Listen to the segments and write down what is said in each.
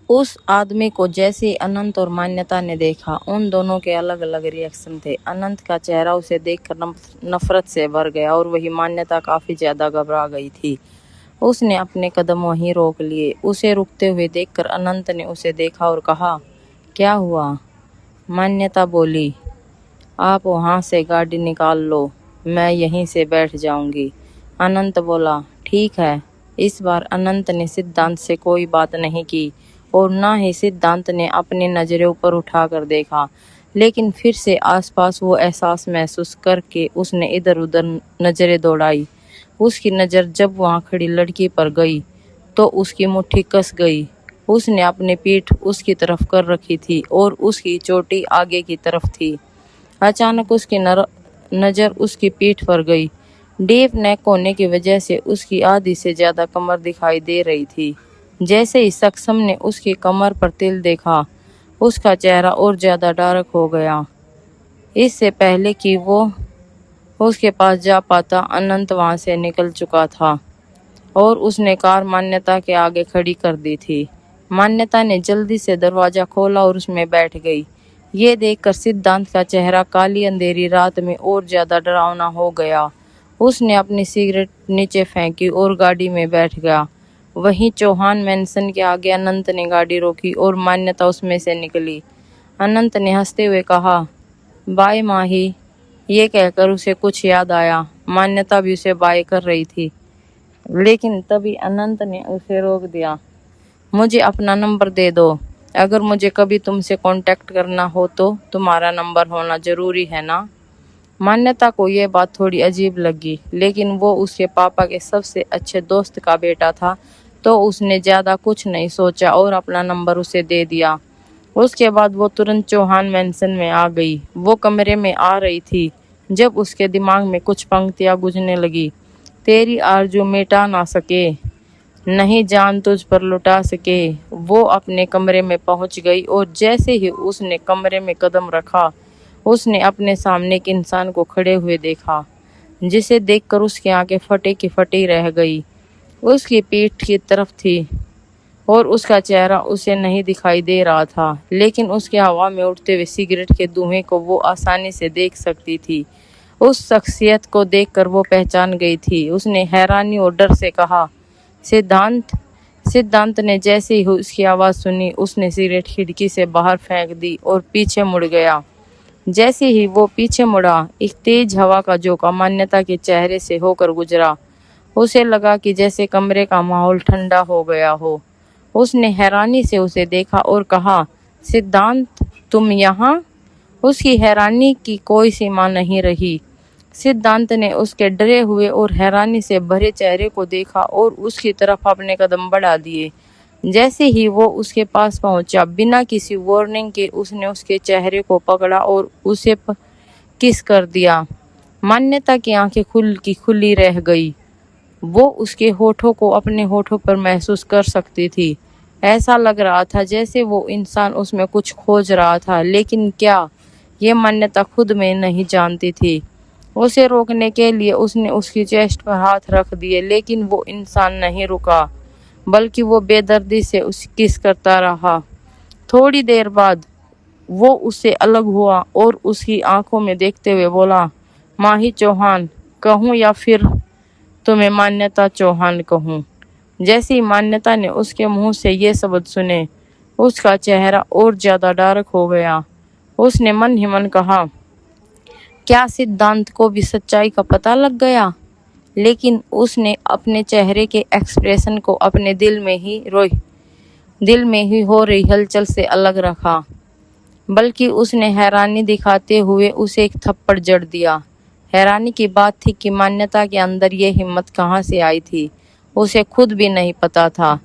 उस आदमी को जैसे ही अनंत और मान्यता ने देखा, उन दोनों के अलग अलग रिएक्शन थे। अनंत का चेहरा उसे देखकर नफरत से भर गया और वही मान्यता काफी ज्यादा घबरा गई थी। उसने अपने कदम वहीं रोक लिए। उसे रुकते हुए देखकर अनंत ने उसे देखा और कहा, क्या हुआ? मान्यता बोली, आप वहां से गाड़ी निकाल लो, मैं यहीं से बैठ जाऊंगी। अनंत बोला, ठीक है। इस बार अनंत ने सिद्धांत से कोई बात नहीं की और ना ही सिद्धांत ने अपनी नजरें ऊपर उठाकर देखा, लेकिन फिर से आसपास वो एहसास महसूस करके उसने इधर उधर नजरें दौड़ाई। उसकी नज़र जब वहां खड़ी लड़की पर गई तो उसकी मुट्ठी कस गई। उसने अपनी पीठ उसकी तरफ कर रखी थी और उसकी चोटी आगे की तरफ थी। अचानक उसकी नज़र उसकी पीठ पर गई। डीप नेक होने की वजह से उसकी आधी से ज्यादा कमर दिखाई दे रही थी। जैसे ही सक्षम ने उसकी कमर पर तिल देखा, उसका चेहरा और ज्यादा डार्क हो गया। इससे पहले कि वो उसके पास जा पाता, अनंत वहां से निकल चुका था और उसने कार मान्यता के आगे खड़ी कर दी थी। मान्यता ने जल्दी से दरवाजा खोला और उसमें बैठ गई। ये देखकर सिद्धांत का चेहरा काली अंधेरी रात में और ज्यादा डरावना हो गया। उसने अपनी सिगरेट नीचे फेंकी और गाड़ी में बैठ गया। वहीं चौहान मैंसन के आगे अनंत ने गाड़ी रोकी और मान्यता उसमें से निकली। अनंत ने हंसते हुए कहा, बाय माही। ये कहकर उसे कुछ याद आया। मान्यता भी उसे बाय कर रही थी, लेकिन तभी अनंत ने उसे रोक दिया। मुझे अपना नंबर दे दो। अगर मुझे कभी तुमसे कांटेक्ट करना हो तो तुम्हारा नंबर होना जरूरी है ना? मान्यता को यह बात थोड़ी अजीब लगी, लेकिन वो उसके पापा के सबसे अच्छे दोस्त का बेटा था, तो उसने ज्यादा कुछ नहीं सोचा और अपना नंबर उसे दे दिया। उसके बाद वो तुरंत चौहान मैंसन में आ गई। वो कमरे में आ रही थी जब उसके दिमाग में कुछ पंक्तियां गूंजने लगी। तेरी आरज़ू मिटा ना सके, नहीं जान तुझ पर लुटा सके। वो अपने कमरे में पहुंच गई और जैसे ही उसने कमरे में कदम रखा, उसने अपने सामने एक इंसान को खड़े हुए देखा, जिसे देखकर उसकी आंखें फटे की फटी रह गई। उसकी पीठ की तरफ थी और उसका चेहरा उसे नहीं दिखाई दे रहा था, लेकिन उसके हवा में उड़ते हुए सिगरेट के धुएं को वो आसानी से देख सकती थी। उस शख्सियत को देखकर वो पहचान गई थी। उसने हैरानी और डर से कहा, सिद्धांत। सिद्धांत ने जैसे ही उसकी आवाज़ सुनी, उसने सिगरेट खिड़की से बाहर फेंक दी और पीछे मुड़ गया। जैसे ही वो पीछे मुड़ा, एक तेज हवा का झोंका मान्यता के चेहरे से होकर गुजरा। उसे लगा कि जैसे कमरे का माहौल ठंडा हो गया हो। उसने हैरानी से उसे देखा और कहा, सिद्धांत, तुम यहाँ? उसकी हैरानी की कोई सीमा नहीं रही। सिद्धांत ने उसके डरे हुए और हैरानी से भरे चेहरे को देखा और उसकी तरफ अपने कदम बढ़ा दिए। जैसे ही वो उसके पास पहुंचा, बिना किसी वार्निंग के उसने उसके चेहरे को पकड़ा और उसे किस कर दिया। मान्यता की आंखें खुली रह गई। वो उसके होठों को अपने होठों पर महसूस कर सकती थी। ऐसा लग रहा था जैसे वो इंसान उसमें कुछ खोज रहा था, लेकिन क्या, ये मान्यता खुद में नहीं जानती थी। उसे रोकने के लिए उसने उसकी चेस्ट पर हाथ रख दिए, लेकिन वो इंसान नहीं रुका, बल्कि वो बेदर्दी से उसे किस करता रहा। थोड़ी देर बाद वो उससे अलग हुआ और उसकी आंखों में देखते हुए बोला, माही चौहान कहूँ या फिर तुम्हें मान्यता चौहान कहूँ? जैसे ही मान्यता ने उसके मुंह से ये शब्द सुने, उसका चेहरा और ज्यादा डार्क हो गया। उसने मन ही मन कहा, क्या सिद्धांत को भी सच्चाई का पता लग गया? लेकिन उसने अपने चेहरे के एक्सप्रेशन को अपने दिल में ही हो रही हलचल से अलग रखा, बल्कि उसने हैरानी दिखाते हुए उसे एक थप्पड़ जड़ दिया। हैरानी की बात थी कि मान्यता के अंदर ये हिम्मत कहाँ से आई थी, उसे खुद भी नहीं पता था।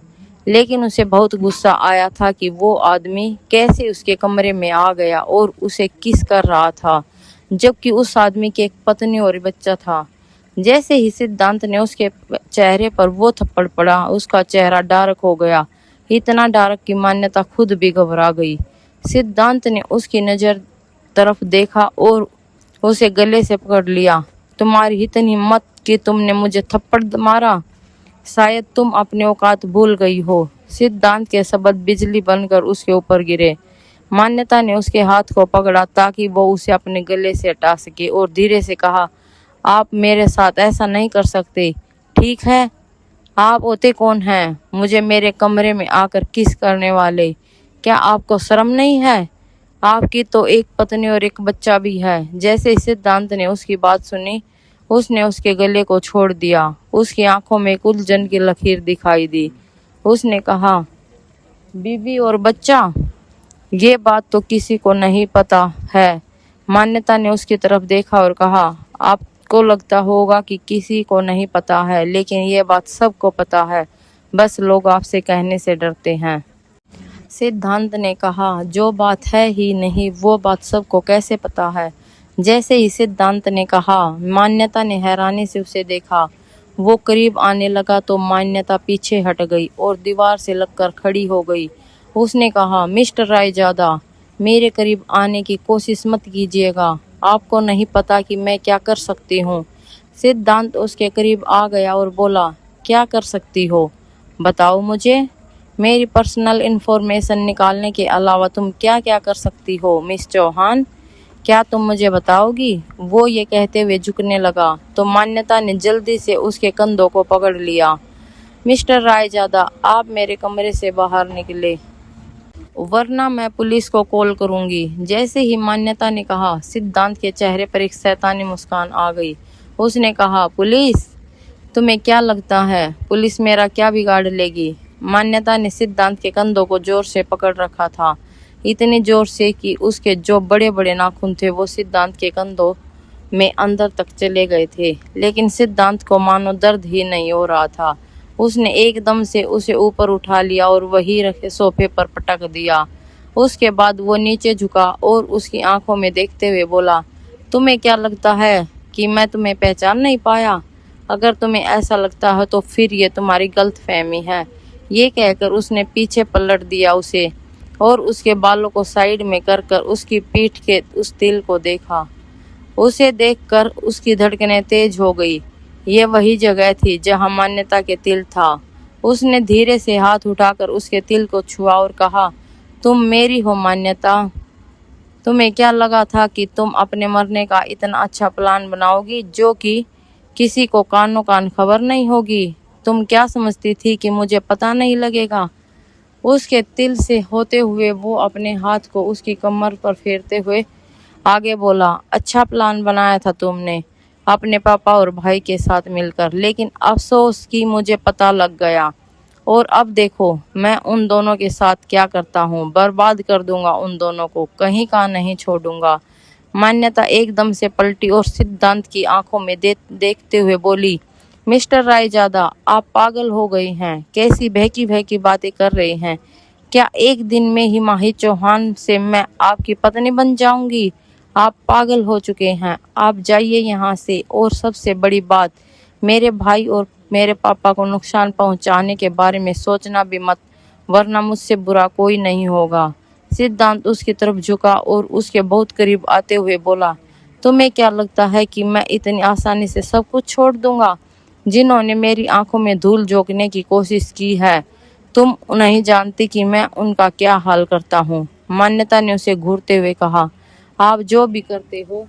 लेकिन उसे बहुत गुस्सा आया था कि वो आदमी कैसे उसके कमरे में आ गया और उसे किस कर रहा था, जबकि उस आदमी की एक पत्नी और बच्चा था। जैसे ही सिद्धांत ने उसके चेहरे पर वो थप्पड़ पड़ा, उसका चेहरा डार्क हो गया, इतना डार्क कि मान्यता खुद भी घबरा गई। सिद्धांत ने उसकी नज़र तरफ देखा और उसे गले से पकड़ लिया। तुम्हारी इतनी हिम्मत कि तुमने मुझे थप्पड़ मारा? शायद तुम अपने औकात भूल गई हो। सिद्धांत के शब्द बिजली बनकर उसके ऊपर गिरे। मान्यता ने उसके हाथ को पकड़ा ताकि वो उसे अपने गले से हटा सके और धीरे से कहा, आप मेरे साथ ऐसा नहीं कर सकते, ठीक है? आप होते कौन हैं? मुझे मेरे कमरे में आकर किस करने वाले? क्या आपको शर्म नहीं है? आपकी तो एक पत्नी और एक बच्चा भी है। जैसे ही सिद्धांत ने उसकी बात सुनी, उसने उसके गले को छोड़ दिया। उसकी आंखों में एक उलझन की लकीर दिखाई दी। उसने कहा, बीवी और बच्चा? ये बात तो किसी को नहीं पता है। मान्यता ने उसकी तरफ देखा और कहा, आपको लगता होगा कि किसी को नहीं पता है, लेकिन ये बात सबको पता है, बस लोग आपसे कहने से डरते हैं। सिद्धांत ने कहा, जो बात है ही नहीं वो बात सबको कैसे पता है? जैसे ही सिद्धांत ने कहा, मान्यता ने हैरानी से उसे देखा। वो करीब आने लगा तो मान्यता पीछे हट गई और दीवार से लगकर खड़ी हो गई। उसने कहा, मिस्टर रायजादा, मेरे करीब आने की कोशिश मत कीजिएगा। आपको नहीं पता कि मैं क्या कर सकती हूँ। सिद्धांत उसके करीब आ गया और बोला, क्या कर सकती हो? बताओ मुझे। मेरी पर्सनल इन्फॉर्मेशन निकालने के अलावा तुम क्या क्या कर सकती हो मिस चौहान? क्या तुम मुझे बताओगी? वो ये कहते हुए झुकने लगा तो मान्यता ने जल्दी से उसके कंधों को पकड़ लिया। मिस्टर रायजादा, आप मेरे कमरे से बाहर निकले, वरना मैं पुलिस को कॉल करूंगी। जैसे ही मान्यता ने कहा, सिद्धांत के चेहरे पर एक शैतानी मुस्कान आ गई। उसने कहा, पुलिस? तुम्हें क्या लगता है पुलिस मेरा क्या बिगाड़ लेगी? मान्यता ने सिद्धांत के कंधों को जोर से पकड़ रखा था, इतने जोर से कि उसके जो बड़े बड़े नाखून थे वो सिद्धांत के कंधों में अंदर तक चले गए थे। लेकिन सिद्धांत को मानो दर्द ही नहीं हो रहा था। उसने एकदम से उसे ऊपर उठा लिया और वहीं रखे सोफे पर पटक दिया। उसके बाद वो नीचे झुका और उसकी आंखों में देखते हुए बोला, तुम्हें क्या लगता है कि मैं तुम्हें पहचान नहीं पाया? अगर तुम्हें ऐसा लगता है तो फिर ये तुम्हारी गलतफहमी है। ये कहकर उसने पीछे पलट दिया उसे और उसके बालों को साइड में कर कर उसकी पीठ के उस तिल को देखा। उसे देखकर उसकी धड़कनें तेज हो गई। ये वही जगह थी जहां मान्यता के तिल था। उसने धीरे से हाथ उठाकर उसके तिल को छुआ और कहा, तुम मेरी हो मान्यता। तुम्हें क्या लगा था कि तुम अपने मरने का इतना अच्छा प्लान बनाओगी जो कि किसी को कानो कान खबर नहीं होगी? तुम क्या समझती थी कि मुझे पता नहीं लगेगा? उसके तिल से होते हुए वो अपने हाथ को उसकी कमर पर फेरते हुए आगे बोला, अच्छा प्लान बनाया था तुमने अपने पापा और भाई के साथ मिलकर, लेकिन अफसोस कि मुझे पता लग गया। और अब देखो मैं उन दोनों के साथ क्या करता हूँ, बर्बाद कर दूंगा उन दोनों को, कहीं का नहीं छोड़ूंगा। मान्यता एकदम से पलटी और सिद्धांत की आंखों में देखते हुए बोली, मिस्टर रायजादा, आप पागल हो गए हैं? कैसी बहकी बहकी बातें कर रहे हैं? क्या एक दिन में ही माही चौहान से मैं आपकी पत्नी बन जाऊंगी? आप पागल हो चुके हैं। आप जाइए यहाँ से। और सबसे बड़ी बात, मेरे भाई और मेरे पापा को नुकसान पहुंचाने के बारे में सोचना भी मत, वरना मुझसे बुरा कोई नहीं होगा। सिद्धांत उसकी तरफ झुका और उसके बहुत करीब आते हुए बोला, तुम्हें क्या लगता है कि मैं इतनी आसानी से सब कुछ छोड़ दूंगा? जिन्होंने मेरी आंखों में धूल झोंकने की कोशिश की है, तुम नहीं जानती कि मैं उनका क्या हाल करता हूँ। मान्यता ने उसे घूरते हुए कहा, आप जो भी करते हो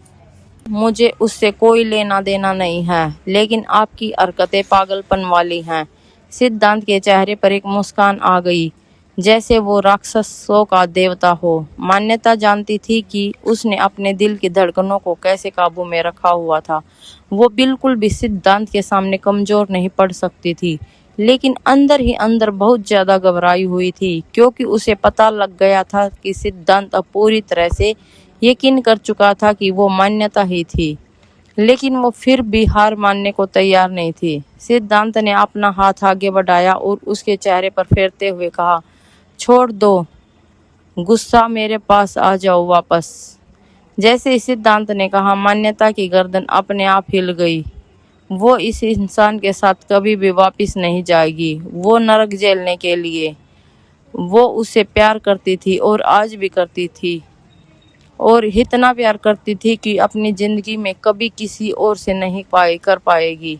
मुझे उससे कोई लेना देना नहीं है, लेकिन आपकी हरकतें पागलपन वाली हैं। सिद्धांत के चेहरे पर एक मुस्कान आ गई, जैसे वो राक्षसों का देवता हो। मान्यता जानती थी कि उसने अपने दिल की धड़कनों को कैसे काबू में रखा हुआ था। वो बिल्कुल भी सिद्धांत के सामने कमजोर नहीं पड़ सकती थी, लेकिन अंदर ही अंदर बहुत ज्यादा घबराई हुई थी, क्योंकि उसे पता लग गया था कि सिद्धांत अब पूरी तरह से यकीन कर चुका था कि वो मान्यता ही थी। लेकिन वो फिर भी हार मानने को तैयार नहीं थी। सिद्धांत ने अपना हाथ आगे बढ़ाया और उसके चेहरे पर फेरते हुए कहा, छोड़ दो गुस्सा, मेरे पास आ जाओ वापस। जैसे ही सिद्धांत ने कहा, मान्यता की गर्दन अपने आप हिल गई। वो इस इंसान के साथ कभी भी वापस नहीं जाएगी, वो नरक झेलने के लिए। वो उसे प्यार करती थी और आज भी करती थी, और इतना प्यार करती थी कि अपनी जिंदगी में कभी किसी और से नहीं कर पाएगी।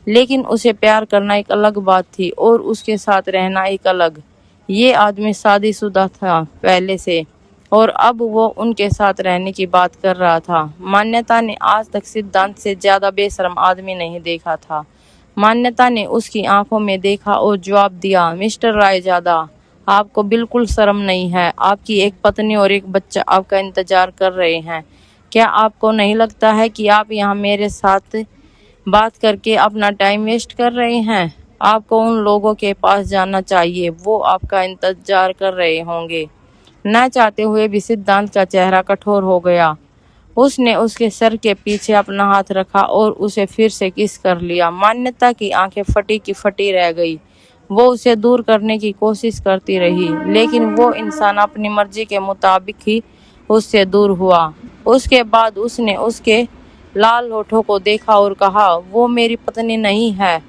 लेकिन उसे प्यार करना एक अलग बात थी और उसके साथ रहना एक अलग। ये आदमी शादीशुदा था पहले से और अब वो उनके साथ रहने की बात कर रहा था। मान्यता ने आज तक सिद्धांत से ज्यादा बेशर्म आदमी नहीं देखा था। मान्यता ने उसकी आंखों में देखा और जवाब दिया, मिस्टर रायजादा, आपको बिल्कुल शर्म नहीं है। आपकी एक पत्नी और एक बच्चा आपका इंतजार कर रहे हैं। क्या आपको नहीं लगता है कि आप यहाँ मेरे साथ बात करके अपना टाइम वेस्ट कर रहे हैं? आपको उन लोगों के पास जाना चाहिए, वो आपका इंतजार कर रहे होंगे। न चाहते हुए भी सिद्धांत का चेहरा कठोर हो गया। उसने उसके सर के पीछे अपना हाथ रखा और उसे फिर से किस कर लिया। मान्यता की आंखें फटी की फटी रह गई। वो उसे दूर करने की कोशिश करती रही, लेकिन वो इंसान अपनी मर्जी के मुताबिक ही उससे दूर हुआ। उसके बाद उसने उसके लाल होठों को देखा और कहा, वो मेरी पत्नी नहीं है।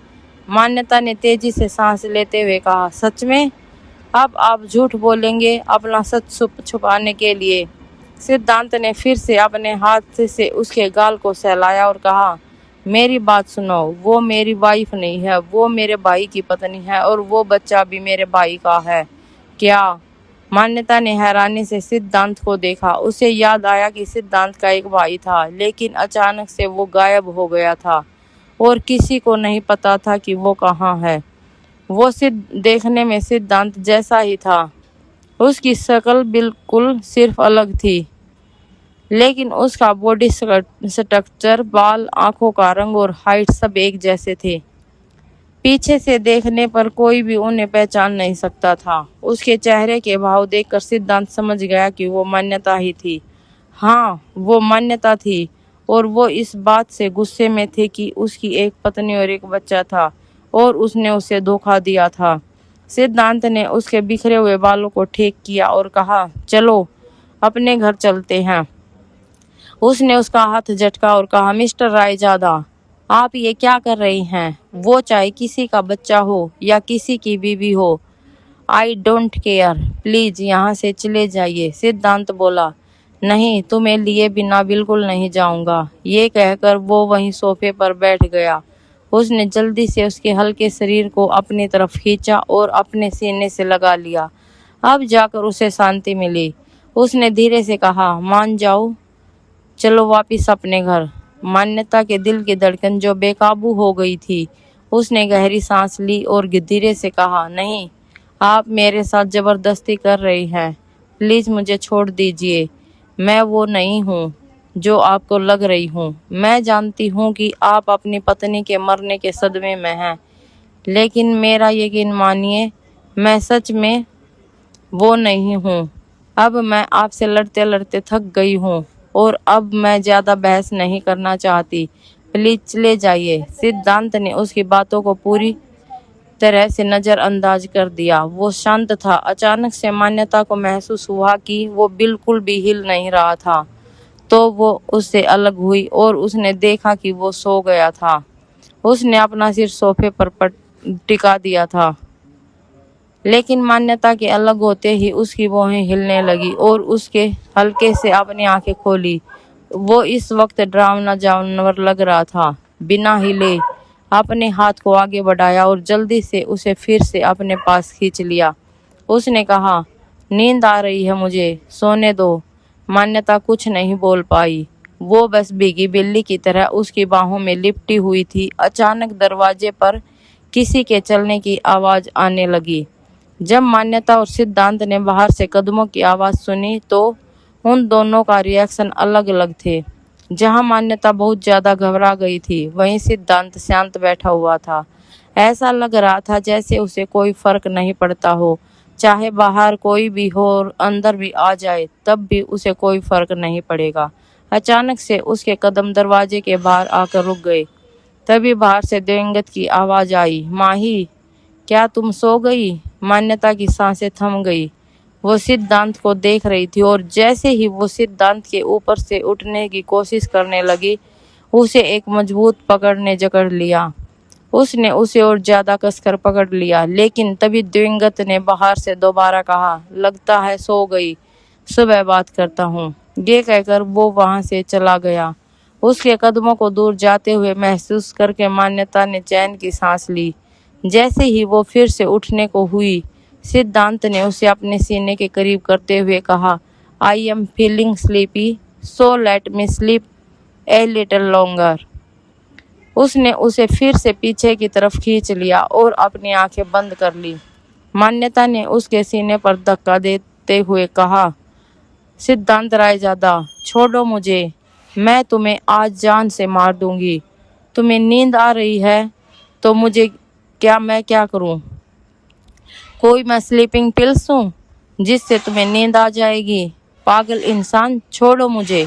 मान्यता ने तेजी से सांस लेते हुए कहा, सच में? अब आप झूठ बोलेंगे अपना सच छुपाने के लिए? सिद्धांत ने फिर से अपने हाथ से उसके गाल को सहलाया और कहा, मेरी बात सुनो, वो मेरी वाइफ नहीं है, वो मेरे भाई की पत्नी है और वो बच्चा भी मेरे भाई का है। क्या? मान्यता ने हैरानी से सिद्धांत को देखा। उसे याद आया कि सिद्धांत का एक भाई था, लेकिन अचानक से वो गायब हो गया था और किसी को नहीं पता था कि वो कहाँ है। वो देखने में सिद्धांत जैसा ही था। उसकी शक्ल बिल्कुल सिर्फ अलग थी, लेकिन उसका बॉडी स्ट्रक्चर, बाल, आंखों का रंग और हाइट सब एक जैसे थे। पीछे से देखने पर कोई भी उन्हें पहचान नहीं सकता था। उसके चेहरे के भाव देखकर सिद्धांत समझ गया कि वो मान्यता ही थी। हाँ, वो मान्यता थी और वो इस बात से गुस्से में थे कि उसकी एक पत्नी और एक बच्चा था और उसने उसे धोखा दिया था। सिद्धांत ने उसके बिखरे हुए बालों को ठीक किया और कहा, चलो अपने घर चलते हैं। उसने उसका हाथ झटका और कहा, मिस्टर रायजादा, आप ये क्या कर रही हैं? वो चाहे किसी का बच्चा हो या किसी की बीवी हो, आई डोंट केयर। प्लीज यहाँ से चले जाइए। सिद्धांत बोला, नहीं, तुम्हें लिए बिना बिल्कुल नहीं जाऊंगा। ये कहकर वो वहीं सोफे पर बैठ गया। उसने जल्दी से उसके हल्के शरीर को अपनी तरफ खींचा और अपने सीने से लगा लिया। अब जाकर उसे शांति मिली। उसने धीरे से कहा, मान जाओ, चलो वापिस अपने घर। मान्यता के दिल की धड़कन जो बेकाबू हो गई थी, उसने गहरी सांस ली और धीरे से कहा, नहीं, आप मेरे साथ जबरदस्ती कर रही हैं। प्लीज मुझे छोड़ दीजिए। मैं वो नहीं हूँ जो आपको लग रही हूँ। मैं जानती हूँ कि आप अपनी पत्नी के मरने के सदमे में हैं, लेकिन मेरा यकीन मानिए, मैं सच में वो नहीं हूँ। अब मैं आपसे लड़ते लड़ते थक गई हूँ और अब मैं ज्यादा बहस नहीं करना चाहती। प्लीज चले जाइए। सिद्धांत ने उसकी बातों को पूरी तरह से नजरअंदाज कर दिया। वो शांत था। अचानक से मान्यता को महसूस हुआ कि वो बिल्कुल भी हिल नहीं रहा था, तो वो उससे अलग हुई और उसने देखा कि वो सो गया था। उसने अपना सिर सोफे पर टिका दिया था, लेकिन मान्यता के अलग होते ही उसकी भौहें हिलने लगी और उसके हल्के से अपनी आंखें खोली। वो इस वक्त डरावना जानवर लग रहा था। बिना हिले अपने हाथ को आगे बढ़ाया और जल्दी से उसे फिर से अपने पास खींच लिया। उसने कहा, नींद आ रही है मुझे, सोने दो। मान्यता कुछ नहीं बोल पाई। वो बस भीगी बिल्ली की तरह उसकी बाहों में लिपटी हुई थी। अचानक दरवाजे पर किसी के चलने की आवाज आने लगी। जब मान्यता और सिद्धांत ने बाहर से कदमों की आवाज सुनी तो उन दोनों का रिएक्शन अलग अलग थे। जहां मान्यता बहुत ज्यादा घबरा गई थी, वहीं सिद्धांत शांत बैठा हुआ था। ऐसा लग रहा था जैसे उसे कोई फर्क नहीं पड़ता हो, चाहे बाहर कोई भी हो और अंदर भी आ जाए तब भी उसे कोई फर्क नहीं पड़ेगा। अचानक से उसके कदम दरवाजे के बाहर आकर रुक गए। तभी बाहर से दिवंगत की आवाज आई, माही, क्या तुम सो गई? मान्यता की सांसें थम गई। वो सिद्धांत को देख रही थी और जैसे ही वो सिद्धांत के ऊपर से उठने की कोशिश करने लगी, उसे एक मजबूत पकड़ ने जकड़ लिया। उसने उसे और ज्यादा कसकर पकड़ लिया, लेकिन तभी दिवंगत ने बाहर से दोबारा कहा, लगता है सो गई, सुबह बात करता हूँ। ये कहकर वो वहां से चला गया। उसके कदमों को दूर जाते हुए महसूस करके मान्यता ने चैन की सांस ली। जैसे ही वो फिर से उठने को हुई, सिद्धांत ने उसे अपने सीने के करीब करते हुए कहा, I am feeling sleepy, so let me sleep a little longer. उसने उसे फिर से पीछे की तरफ खींच लिया और अपनी आंखें बंद कर ली। मान्यता ने उसके सीने पर धक्का देते हुए कहा, सिद्धांत रायजादा, छोड़ो मुझे, मैं तुम्हें आज जान से मार दूंगी। तुम्हें नींद आ रही है तो मैं क्या करूं? कोई मैं स्लीपिंग पिल्स हूं जिससे तुम्हें नींद आ जाएगी? पागल इंसान, छोड़ो मुझे।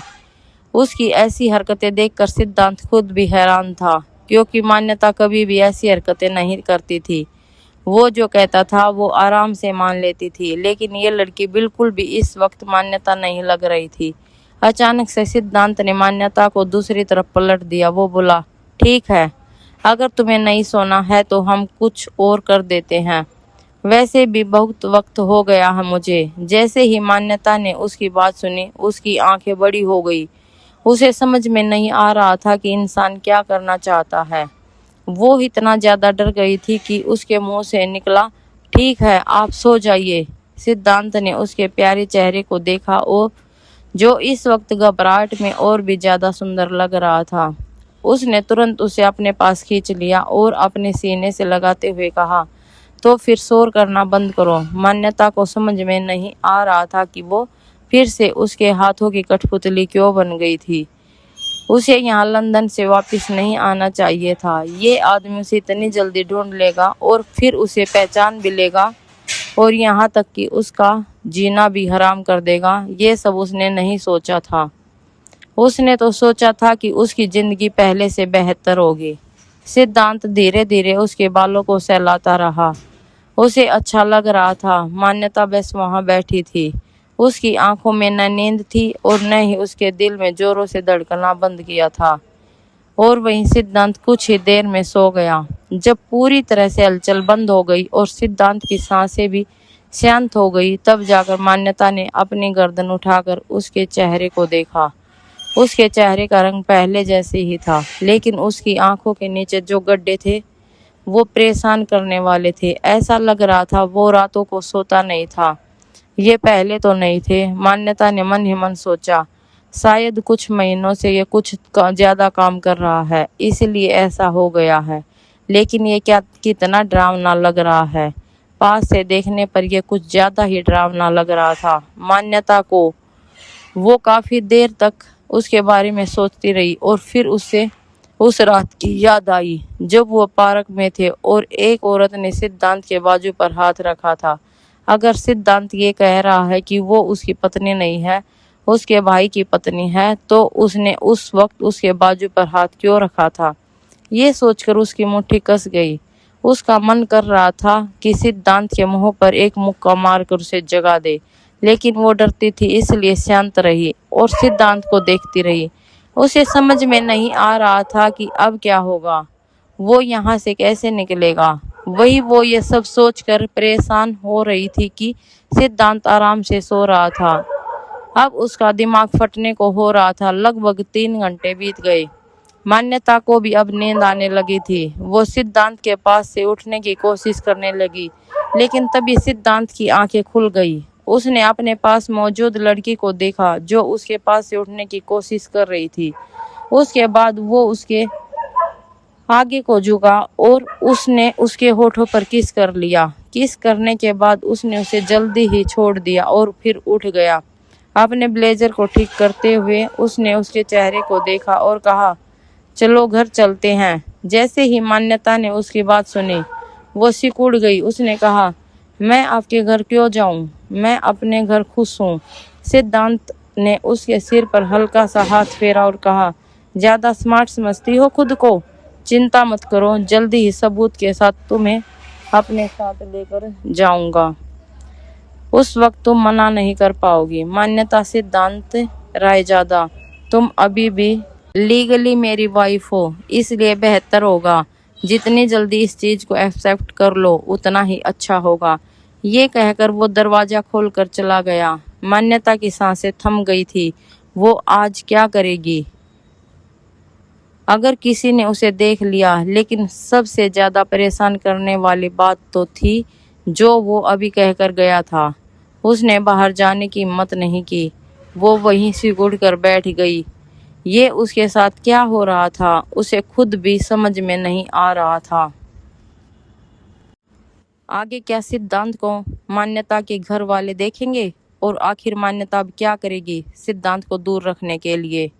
उसकी ऐसी हरकतें देखकर सिद्धांत खुद भी हैरान था, क्योंकि मान्यता कभी भी ऐसी हरकतें नहीं करती थी। वो जो कहता था वो आराम से मान लेती थी, लेकिन ये लड़की बिल्कुल भी इस वक्त मान्यता नहीं लग रही थी। अचानक से सिद्धांत ने मान्यता को दूसरी तरफ पलट दिया। वो बोला, ठीक है, अगर तुम्हें नहीं सोना है तो हम कुछ और कर देते हैं। वैसे भी बहुत वक्त हो गया है मुझे। जैसे ही मान्यता ने उसकी बात सुनी, उसकी आंखें बड़ी हो गई। उसे समझ में नहीं आ रहा था कि इंसान क्या करना चाहता है। वो इतना ज्यादा डर गई थी कि उसके मुंह से निकला, ठीक है, आप सो जाइए। सिद्धांत ने उसके प्यारे चेहरे को देखा और जो इस वक्त घबराहट में और भी ज्यादा सुंदर लग रहा था। उसने तुरंत उसे अपने पास खींच लिया और अपने सीने से लगाते हुए कहा, तो फिर शोर करना बंद करो। मान्यता को समझ में नहीं आ रहा था कि वो फिर से उसके हाथों की कठपुतली क्यों बन गई थी। उसे यहाँ लंदन से वापस नहीं आना चाहिए था। ये आदमी उसे इतनी जल्दी ढूंढ लेगा और फिर उसे पहचान भी लेगा और यहाँ तक कि उसका जीना भी हराम कर देगा। ये सब उसने नहीं सोचा था। उसने तो सोचा था कि उसकी जिंदगी पहले से बेहतर होगी। सिद्धांत धीरे धीरे उसके बालों को सहलाता रहा। उसे अच्छा लग रहा था। मान्यता बस वहां बैठी थी। उसकी आंखों में न नींद थी और न ही उसके दिल में जोरों से धड़कना बंद किया था। और वहीं सिद्धांत कुछ ही देर में सो गया। जब पूरी तरह से हलचल बंद हो गई और सिद्धांत की सांसें भी शांत हो गई, तब जाकर मान्यता ने अपनी गर्दन उठाकर उसके चेहरे को देखा। उसके चेहरे का रंग पहले जैसे ही था, लेकिन उसकी आंखों के नीचे जो गड्ढे थे वो परेशान करने वाले थे। ऐसा लग रहा था वो रातों को सोता नहीं था। ये पहले तो नहीं थे। मान्यता ने मन ही मन सोचा, शायद कुछ महीनों से ये कुछ ज्यादा काम कर रहा है, इसलिए ऐसा हो गया है। लेकिन ये क्या कितना डरावना लग रहा है। पास से देखने पर यह कुछ ज्यादा ही डरावना लग रहा था। मान्यता को वो काफी देर तक उसके बारे में सोचती रही और फिर उससे उस रात की याद आई जब वो पार्क में थे और एक औरत ने सिद्धांत के बाजू पर हाथ रखा था। अगर सिद्धांत ये कह रहा है कि वो उसकी पत्नी नहीं है, उसके भाई की पत्नी है, तो उसने उस वक्त उसके बाजू पर हाथ क्यों रखा था? ये सोचकर उसकी मुट्ठी कस गई। उसका मन कर रहा था कि सिद्धांत के मुंह पर एक मुक्का मारकर उसे जगा दे, लेकिन वो डरती थी, इसलिए शांत रही और सिद्धांत को देखती रही। उसे समझ में नहीं आ रहा था कि अब क्या होगा, वो यहाँ से कैसे निकलेगा। वही वो ये सब सोचकर परेशान हो रही थी कि सिद्धांत आराम से सो रहा था। अब उसका दिमाग फटने को हो रहा था। लगभग 3 घंटे बीत गए। मान्यता को भी अब नींद आने लगी थी। वो सिद्धांत के पास से उठने की कोशिश करने लगी, लेकिन तभी सिद्धांत की आंखें खुल गई। उसने अपने पास मौजूद लड़की को देखा जो उसके पास से उठने की कोशिश कर रही थी। उसके बाद वो उसके आगे को झुका और उसने उसके होठों पर किस कर लिया। किस करने के बाद उसने उसे जल्दी ही छोड़ दिया और फिर उठ गया। अपने ब्लेजर को ठीक करते हुए उसने उसके चेहरे को देखा और कहा, चलो घर चलते हैं। जैसे ही मान्यता ने उसकी बात सुनी, वो सिकुड़ गई। उसने कहा, मैं आपके घर क्यों जाऊं? मैं अपने घर खुश हूं। सिद्धांत ने उसके सिर पर हल्का सा हाथ फेरा और कहा, ज्यादा स्मार्ट समझती हो खुद को? चिंता मत करो, जल्दी ही सबूत के साथ तुम्हें अपने साथ लेकर जाऊंगा। उस वक्त तुम मना नहीं कर पाओगी। मान्यता, सिद्धांत रायजादा, तुम अभी भी लीगली मेरी वाइफ हो, इसलिए बेहतर होगा जितनी जल्दी इस चीज को एक्सेप्ट कर लो उतना ही अच्छा होगा। ये कहकर वो दरवाजा खोलकर चला गया। मान्यता की सांसें थम गई थी। वो आज क्या करेगी अगर किसी ने उसे देख लिया? लेकिन सबसे ज्यादा परेशान करने वाली बात तो थी जो वो अभी कहकर गया था। उसने बाहर जाने की हिम्मत नहीं की। वो वहीं सिकुड़ कर बैठ गई। ये उसके साथ क्या हो रहा था, उसे खुद भी समझ में नहीं आ रहा था। आगे क्या सिद्धांत को मान्यता के घर वाले देखेंगे और आखिर मान्यता अब क्या करेगी सिद्धांत को दूर रखने के लिए।